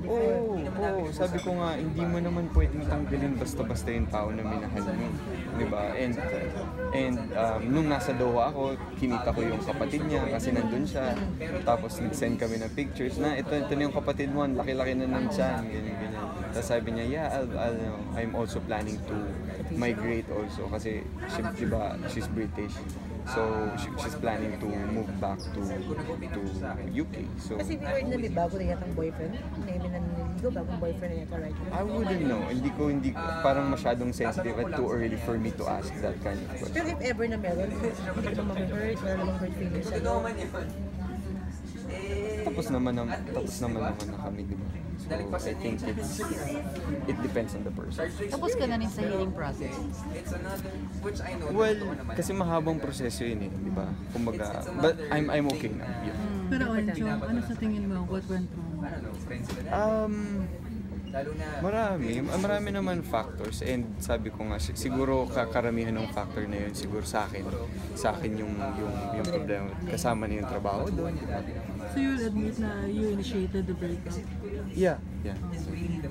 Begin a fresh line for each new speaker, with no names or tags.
Oo, sabi ko nga, hindi mo naman pwedeng tanggalin basta-basta yung tao na minahal mo, di ba? Nung nasa Doha ako, kinita ko yung kapatid niya kasi nandun siya. Tapos nag-send kami ng pictures na ito na yung kapatid mo, ang laki-laki na ng tiyan, ganyan. Tapos sabi niya, yeah, I'm also planning to migrate also kasi di ba, she's British. So, she's planning to move back to UK. So,
Kasi word na may bago na yatang boyfriend. Maybe naniligo, bagong boyfriend na yata right now.
I wouldn't know. Hindi ko, parang masyadong sensitive at too early for me to ask that kind of question.
Pero if ever na meron, hindi ka naman ma-hurt, wala namang hurt feelings sa'yo.
Tapos naman na kami, di ba? So, I think it depends on the person.
Tapos ka na rin sa healing process?
Well, kasi mahabang proseso yun eh, di ba? Kumbaga, but I'm okay na. Yeah.
Pero Anjo, ano sa tingin mo? What went wrong?
Marami naman factors and sabi ko nga siguro karamihan ng factor na yun siguro sa akin yung problema kasama na yung trabaho doon.
So you'll admit na you initiated the breakup?
Yeah.